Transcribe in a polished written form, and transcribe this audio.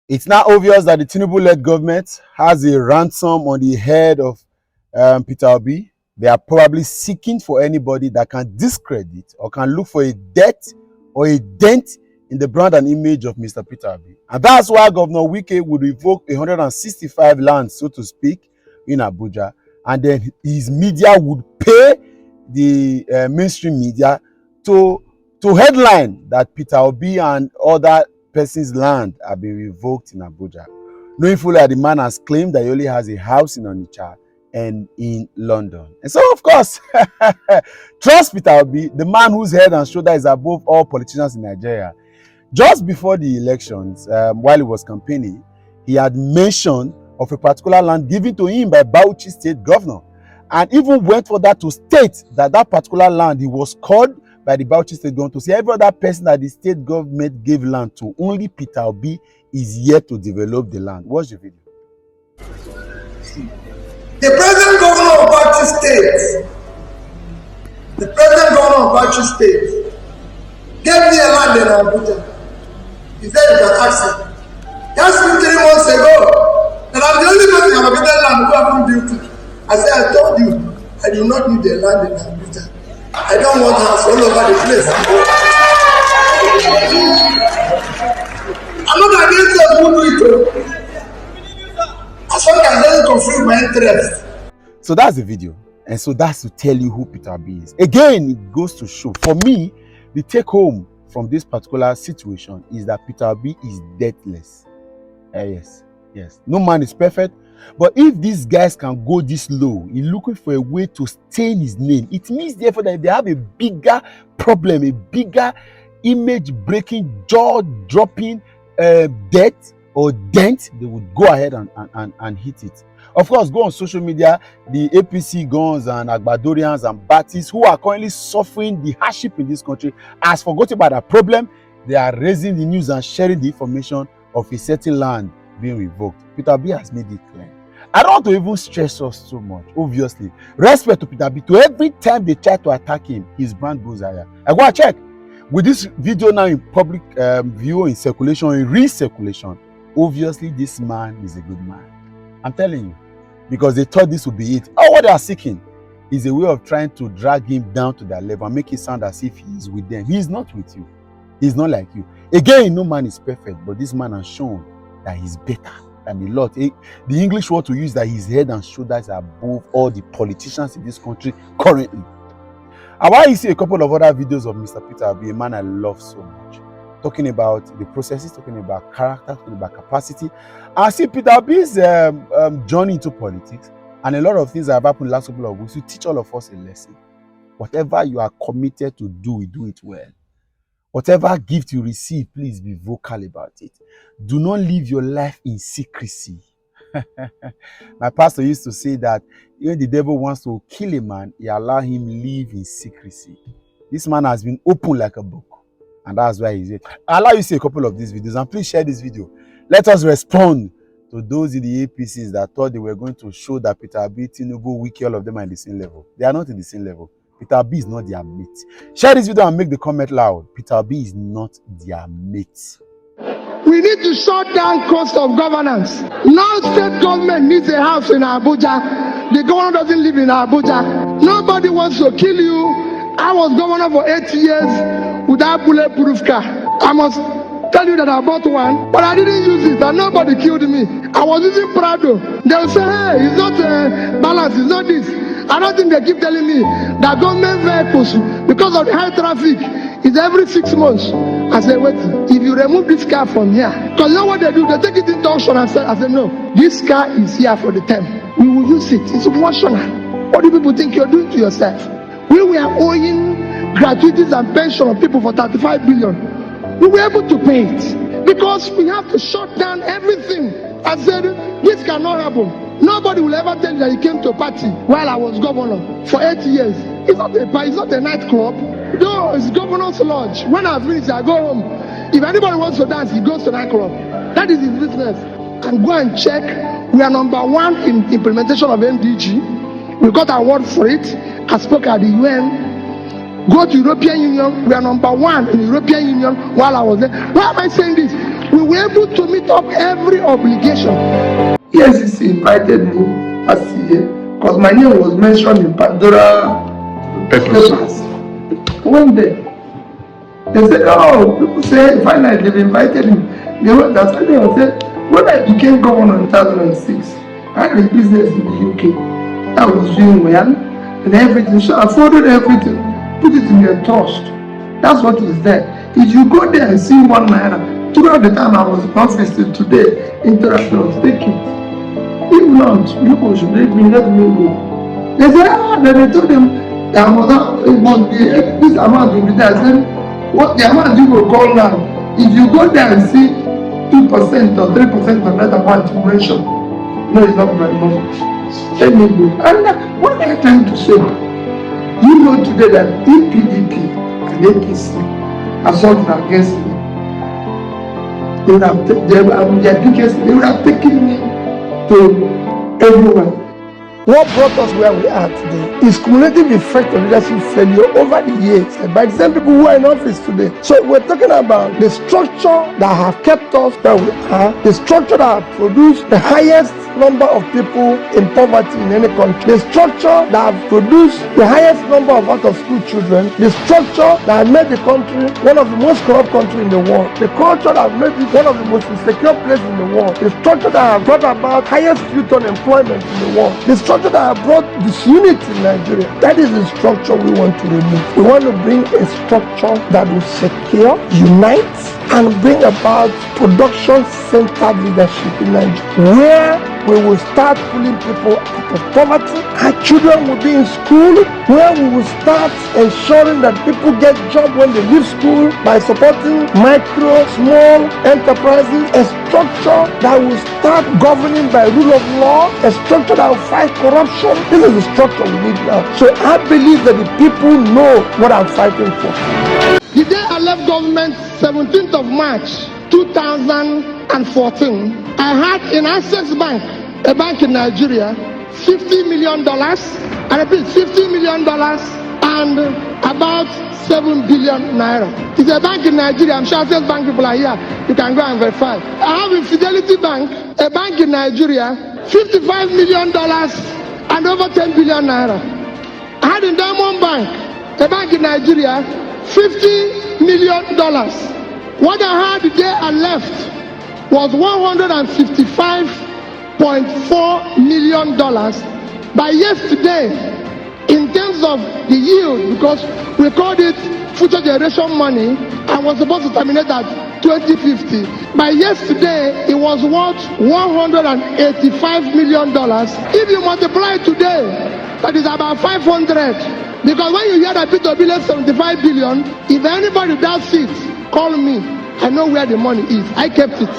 It's now obvious that the Tinubu-led government has a ransom on the head of Peter Obi. They are probably seeking for anybody that can discredit or can look for a debt or a dent in the brand and image of Mr. Peter Obi. And that's why Governor Wike would revoke 165 lands, so to speak, in Abuja. And then his media would pay the mainstream media to headline that Peter Obi and other person's land have been revoked in Abuja, knowing fully that the man has claimed that he only has a house in Onitsha and in London. And so, of course, trust Peter Obi, the man whose head and shoulder is above all politicians in Nigeria. Just before the elections, while he was campaigning, he had mentioned of a particular land given to him by Bauchi State Governor, and even went for that to state that that particular land he was called by the Bauchi State Governor to say every other person that the state government gave land to, only Peter Obi is yet to develop the land. Watch the video. The present governor of Bauchi State, gave me a land in Abuja. He said you can ask him. He asked me 3 months ago that I'm the only person who have a better land who haven't built it. I said, I told you, I do not need a land in Abuja. I don't want house all over the place. I'm not against those who do it, as long as it doesn't conflict my interest. So that's the video. And so that's to tell you who Peter Obi is. Again, it goes to show, for me, the take home from this particular situation is that Peter Obi is deathless. Yes. No man is perfect. But if these guys can go this low in looking for a way to stain his name, it means therefore that if they have a bigger problem, a bigger image-breaking, jaw-dropping debt or dent, they would go ahead and hit it. Of course, go on social media, the APC guns and Agbadorians and Baptists who are currently suffering the hardship in this country has forgotten about that problem. They are raising the news and sharing the information of a certain land being revoked. Peter Obi has made it clear. I don't want to even stress us so much, obviously. Respect to Peter Obi. To every time they try to attack him, his brand goes higher. I go and check. With this video now in public view, in circulation, in recirculation, obviously this man is a good man. I'm telling you. Because they thought this would be it. Oh, what they are seeking is a way of trying to drag him down to their level and make it sound as if he is with them. He is not with you. He is not like you. Again, no man is perfect, but this man has shown that he's better than a lot. The English word to use that his head and shoulders are above all the politicians in this country currently. And while you see a couple of other videos of Mr. Peter Obi, a man I love so much, talking about the processes, talking about character, talking about capacity. I see Peter Obi's journey into politics and a lot of things that have happened in the last couple of weeks to teach all of us a lesson. Whatever you are committed to do it well. Whatever gift you receive, please be vocal about it. Do not live your life in secrecy. My pastor used to say that when the devil wants to kill a man, he allows him live in secrecy. This man has been open like a book. And that's why he's here. I'll allow you to see a couple of these videos and please share this video. Let us respond to those in the APCs that thought they were going to show that Peter Obi, Tinubu, Wike, all of them are in the same level. They are not in the same level. Peter Obi is not their mate. Share this video and make the comment loud. Peter Obi is not their mate. We need to shut down cost of governance. Now state government needs a house in Abuja. The governor doesn't live in Abuja. Nobody wants to kill you. I was governor for 8 years without bulletproof car. I must tell you that I bought one, but I didn't use it and nobody killed me. I was using Prado. They will say, hey, it's not balance, it's not this. I don't think they keep telling me that government vehicles, because of the high traffic, is every 6 months. I say, wait, if you remove this car from here, because you know what they do? They take it into auction and say, I say, no, this car is here for the term. We will use it. It's emotional. What do people think you're doing to yourself? We were owing gratuities and pension of people for 35 billion. We were able to pay it because we have to shut down everything. I said, this cannot happen. Nobody will ever tell you that he came to a party while I was governor for 8 years. It's not a nightclub. No, it's governor's lodge. When I finish, I go home. If anybody wants to dance, he goes to nightclub. That is his business. And go and check. We are #1 in implementation of MDG. We got an award for it. I spoke at the UN. Go to European Union. We are #1 in the European Union while I was there. Why am I saying this? We were able to meet up every obligation. EFCC invited me last year because my name was mentioned in Pandora papers. I went there. They said, oh, people say finally they've invited me. They went and said, when I became governor in 2006, I had a business in the UK. I was doing well and everything. So I folded everything, put it in a trust. That's what is there. If you go there and see 1 naira, throughout the time I was in office till today, interaction was taken. If not, people should let me go. They said, then they told them, this amount will be there. I said, what the amount you will call now? If you go there and see 2% or 3% of that amount you mention, no, it's not my money. Let me go. And what am I trying to say? You know today that PDP and APC are something against me. They would have taken me to everyone. What brought us where we are today is cumulative effect of leadership failure over the years by the same people who are in office today. So we're talking about the structure that have kept us where we are, the structure that have produced the highest number of people in poverty in any country, the structure that have produced the highest number of out-of-school children, the structure that made the country one of the most corrupt countries in the world, the culture that made it one of the most insecure places in the world, the structure that have brought about highest youth unemployment in the world, the structure that have brought disunity in Nigeria. That is the structure we want to remove. We want to bring a structure that will secure, unite, and bring about production-centered leadership in Nigeria, where we will start pulling people out of poverty. Our children will be in school, where we will start ensuring that people get jobs when they leave school by supporting micro, small enterprises, a structure that will start governing by rule of law, a structure that will fight corruption. This is the structure we need now. So I believe that the people know what I'm fighting for. The day I left government, 17th of March 2014, I had in Access Bank, a bank in Nigeria, $50 million, I repeat, $50 million and about 7 billion naira. It's a bank in Nigeria. I'm sure Access Bank people are here. You can go and verify. I have in Fidelity Bank, a bank in Nigeria, $55 million and over 10 billion naira. I had in Diamond Bank, a bank in Nigeria, $50 million. What I had the day I left was $155.4 million. By yesterday, in terms of the yield, because we called it future generation money, I was supposed to terminate at 2050. By yesterday, it was worth $185 million. If you multiply today, that is about 500. Because when you hear that Peter Obi left 75 billion, if anybody does it, call me. I know where the money is. I kept it.